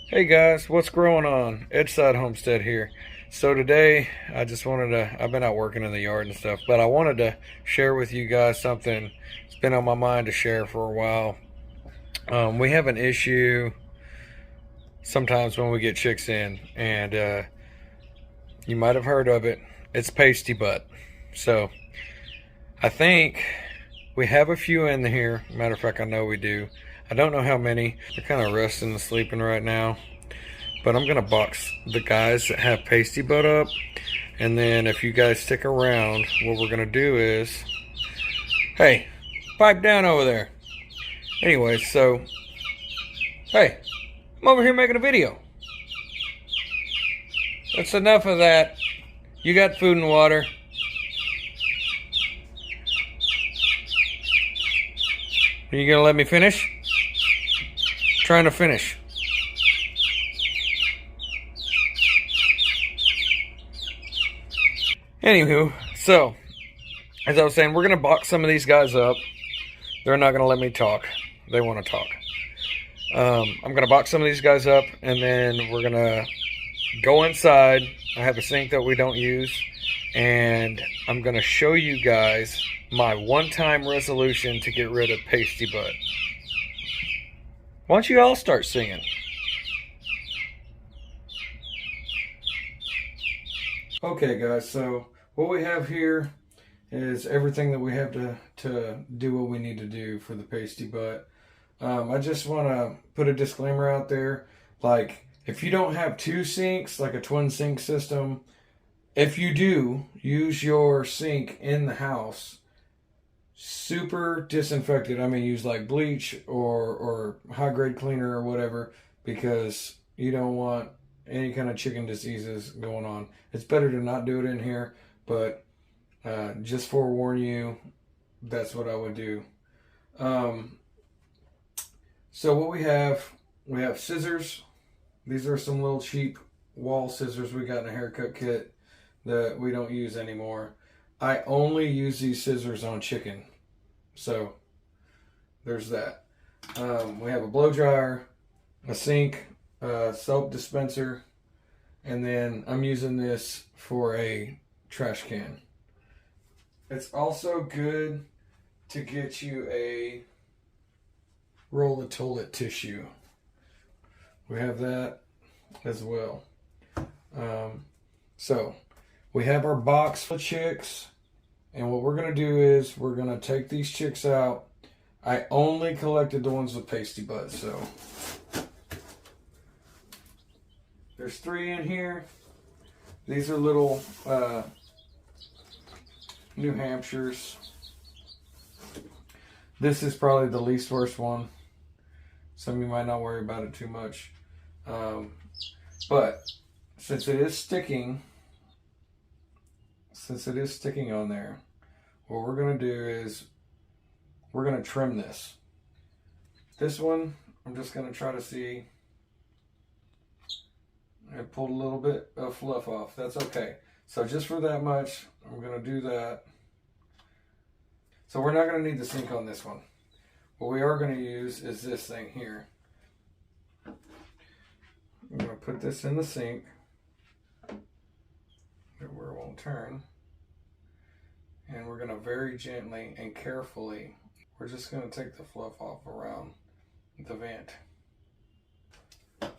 Hey guys, what's going on? Edside Homestead here. So today I just wanted to, I've been out working in the yard and stuff, but I wanted to share with you guys something that's been on my mind to share for a while. We have an issue sometimes when we get chicks in, and you might have heard of it. It's pasty butt. So I think we have a few in here. Matter of fact, I know we do. I don't know how many. They're kind of resting and sleeping right now. But I'm going to box the guys that have pasty butt up. And then if you guys stick around, what we're going to do is... Hey, pipe down over there. Anyway, so... Hey, I'm over here making a video. That's enough of that. You got food and water. Are you going to let me finish? Trying to finish. Anywho, so as I was saying, we're gonna box some of these guys up. They're not gonna let me talk. They want to talk. I'm gonna box some of these guys up, and then we're gonna go inside. I have a sink that we don't use, and I'm gonna show you guys my one-time resolution to get rid of pasty butt. Why don't you all start singing? Okay guys, so what we have here is everything that we have to do what we need to do for the pasty butt. I just want to put a disclaimer out there. Like, if you don't have two sinks, like a twin sink system, if you do, use your sink in the house super disinfected. I mean, use like bleach or high grade cleaner or whatever, because you don't want any kind of chicken diseases going on. It's better to not do it in here, but just forewarn you, that's what I would do. So what we have scissors. These are some little cheap wall scissors we got in a haircut kit that we don't use anymore. I only use these scissors on chicken. So there's that. We have a blow dryer, a sink, soap dispenser, and then I'm using this for a trash can. It's also good to get you a roll of toilet tissue. We have that as well. So we have our box of chicks, and what we're going to do is we're going to take these chicks out. I only collected the ones with pasty butt, so there's 3 in here. These are little New Hampshires. This is probably the least worst one. Some of you might not worry about it too much. But since it is sticking on there, what we're going to do is we're going to trim this. This one, I'm just going to try to see. I pulled a little bit of fluff off. That's okay. So just for that much, I'm going to do that. So we're not going to need the sink on this one. What we are going to use is this thing here. I'm going to put this in the sink where it won't turn. And we're going to very gently and carefully, we're just going to take the fluff off around the vent. I'm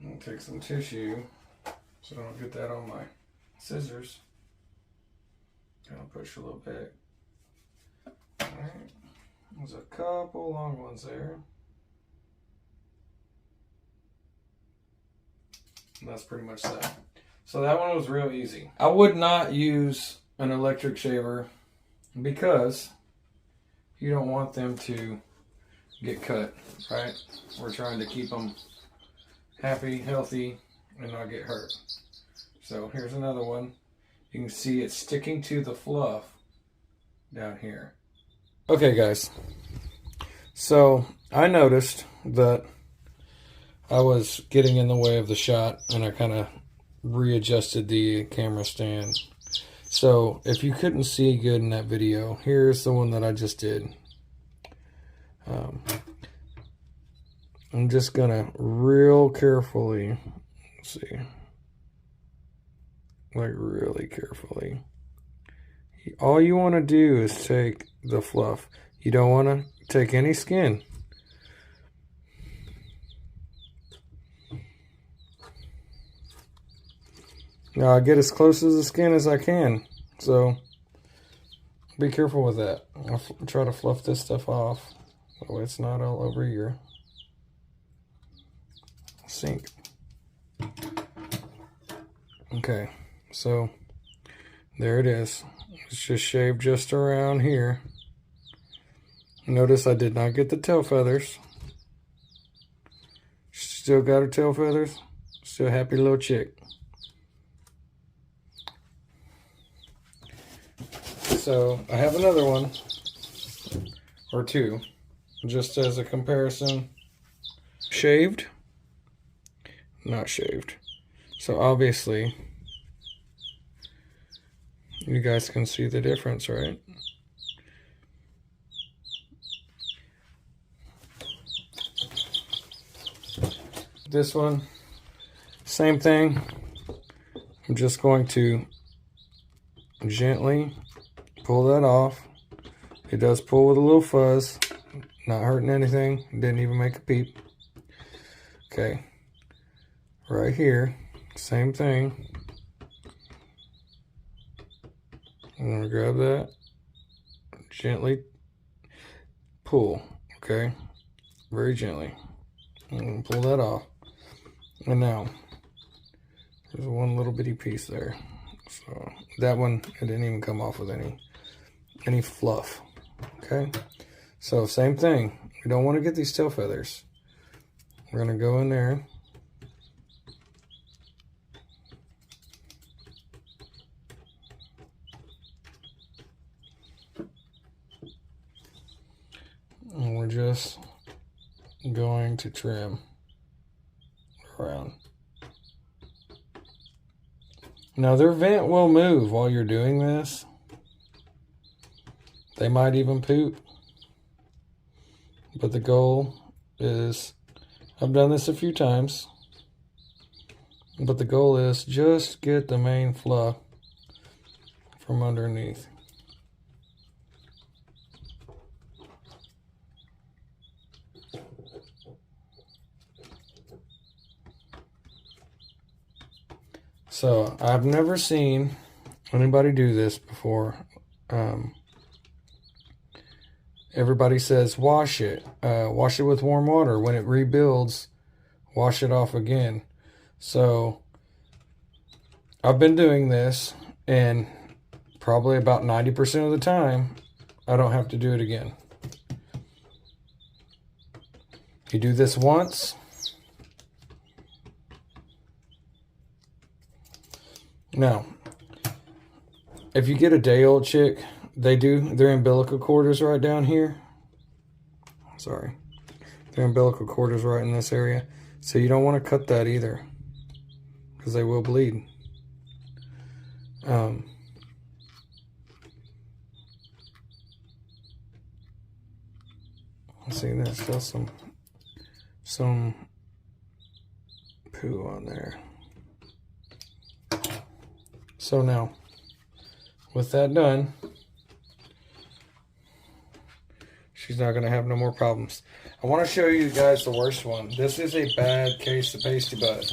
going to take some tissue so I don't get that on my scissors. Kind of push a little bit. Alright, there's a couple long ones there. And that's pretty much that. So that one was real easy. I would not use an electric shaver because you don't want them to get cut, right? We're trying to keep them happy, healthy, and not get hurt. So here's another one. You can see it's sticking to the fluff down here. Okay guys, so I noticed that I was getting in the way of the shot, and I kind of readjusted the camera stand. So if you couldn't see good in that video, here's the one that I just did. I'm just gonna real carefully, let's see, like really carefully. All you want to do is take the fluff. You don't want to take any skin. Now I get as close to the skin as I can, so be careful with that. I'll try to fluff this stuff off so it's not all over your sink. Okay, so there it is. It's just shaved just around here. Notice I did not get the tail feathers. Still got her tail feathers. Still happy little chick. So I have another one or two just as a comparison. Shaved, not shaved. So obviously you guys can see the difference, right? This one, same thing. I'm just going to gently pull that off. It does pull with a little fuzz, not hurting anything. Didn't even make a peep. Okay, right here, same thing. I'm gonna grab that, gently pull, okay? Very gently. I'm gonna pull that off. And now, there's one little bitty piece there. So that one, it didn't even come off with any fluff, okay? So same thing, we don't wanna get these tail feathers. We're gonna go in there. And we're just going to trim around. Now their vent will move while you're doing this. They might even poop. But the goal is, I've done this a few times, but the goal is just get the main fluff from underneath. So I've never seen anybody do this before. Everybody says wash it with warm water. When it rebuilds, wash it off again. So I've been doing this, and probably about 90% of the time, I don't have to do it again. You do this once, now, if you get a day-old chick, their umbilical cord is right down here. Sorry. Their umbilical cord is right in this area. So you don't want to cut that either, because they will bleed. See, there's still some poo on there. So now, with that done, she's not going to have no more problems. I want to show you guys the worst one. This is a bad case of pasty bud.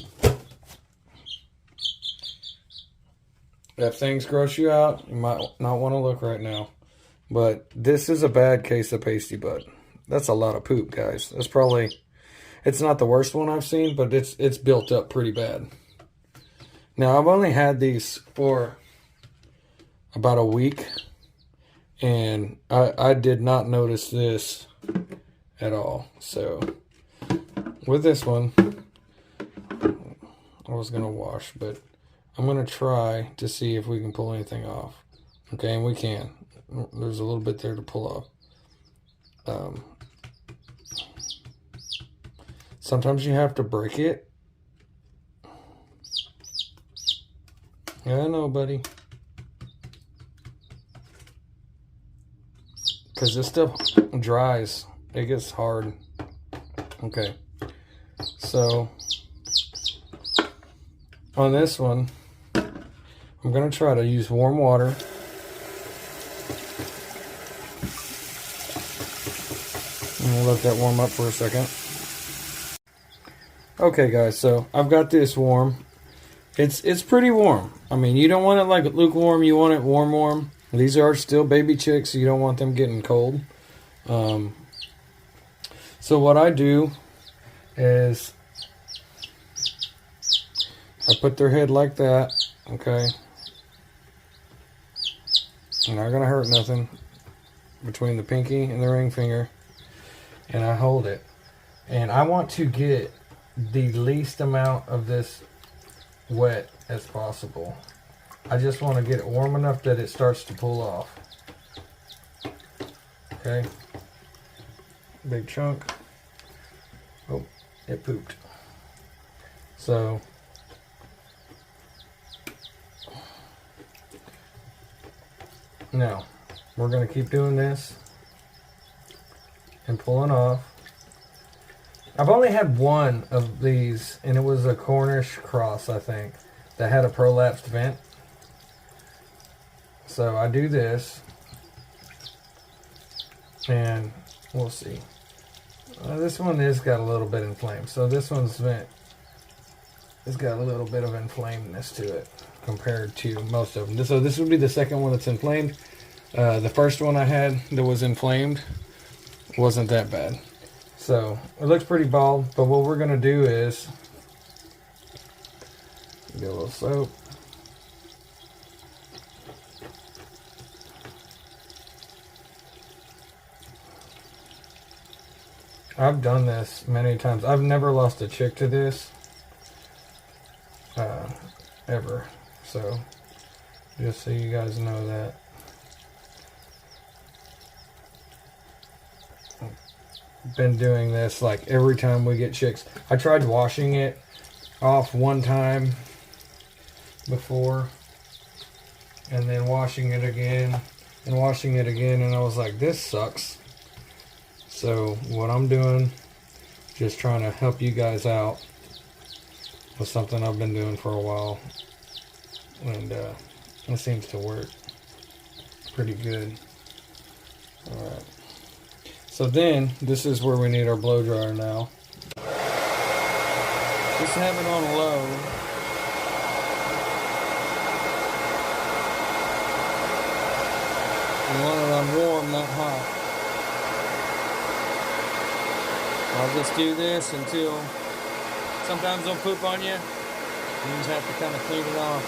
If things gross you out, you might not want to look right now. But this is a bad case of pasty bud. That's a lot of poop, guys. That's probably, it's not the worst one I've seen, but it's built up pretty bad. Now, I've only had these for about a week, and I did not notice this at all. So, with this one, I was going to wash, but I'm going to try to see if we can pull anything off. Okay, and we can. There's a little bit there to pull off. Sometimes you have to break it. Yeah, I know, buddy. Because this stuff dries. It gets hard. Okay. So on this one, I'm going to try to use warm water. And we'll let that warm up for a second. Okay guys, so I've got this warm. It's pretty warm. I mean, you don't want it like lukewarm, you want it warm. These are still baby chicks, so you don't want them getting cold. So what I do is I put their head like that, okay? Not gonna hurt nothing between the pinky and the ring finger. And I hold it. And I want to get the least amount of this wet as possible. I just want to get it warm enough that it starts to pull off. Okay. Big chunk. Oh, it pooped. So now we're going to keep doing this and pulling off. I've only had one of these, and it was a Cornish cross, I think, that had a prolapsed vent. So I do this, and we'll see. This one is got a little bit inflamed, so this one's vent has got a little bit of inflamedness to it compared to most of them. So this would be the second one that's inflamed. The first one I had that was inflamed wasn't that bad. So it looks pretty bald, but what we're gonna do is get a little soap. I've done this many times. I've never lost a chick to this, ever. So just so you guys know that. Been doing this like every time we get chicks. I tried washing it off one time before, and then washing it again and washing it again, and I was like, this sucks. So what I'm doing, just trying to help you guys out with something I've been doing for a while, and it seems to work pretty good. All right. So then, this is where we need our blow dryer now. Just have it on low. You want it on warm, not hot. I'll just do this until sometimes they'll poop on you. You just have to kind of clean it off.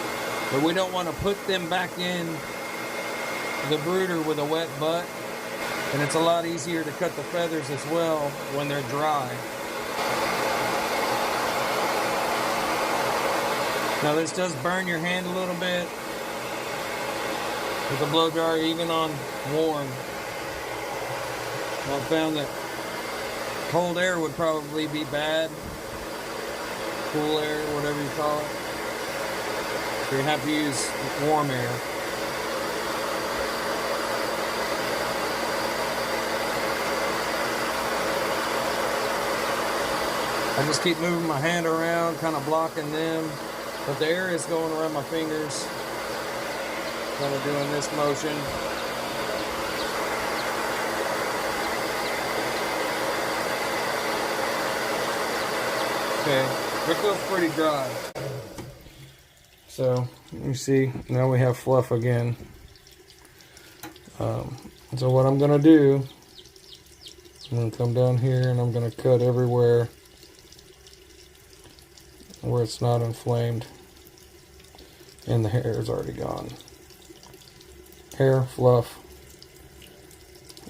But we don't want to put them back in the brooder with a wet butt. And it's a lot easier to cut the feathers as well when they're dry. Now this does burn your hand a little bit with the blow dryer, even on warm. I found that cold air would probably be bad. Cool air, whatever you call it. So you have to use warm air. I just keep moving my hand around, kind of blocking them, but the air is going around my fingers, kind of doing this motion. Okay, it feels pretty dry. So, you see, now we have fluff again. So what I'm gonna do, I'm gonna come down here and I'm gonna cut everywhere where it's not inflamed and the hair is already gone. Hair, fluff,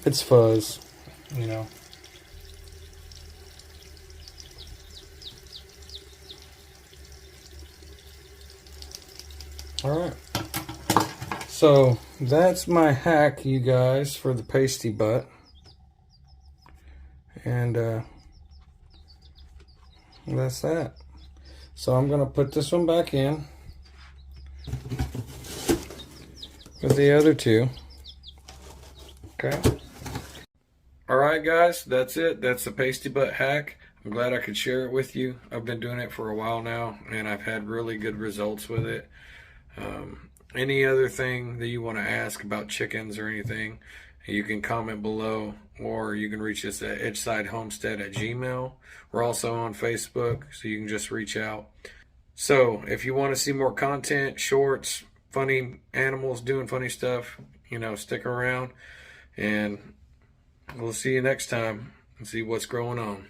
it's fuzz, you know. Alright, so that's my hack, you guys, for the pasty butt. And that's that. So I'm going to put this one back in with the other two. Okay. Alright guys, that's it. That's the pasty butt hack. I'm glad I could share it with you. I've been doing it for a while now, and I've had really good results with it. Any other thing that you want to ask about chickens or anything, you can comment below, or you can reach us at edgesidehomestead@gmail. We're also on Facebook, so you can just reach out. So if you want to see more content, shorts, funny animals doing funny stuff, stick around, and we'll see you next time and see what's growing on.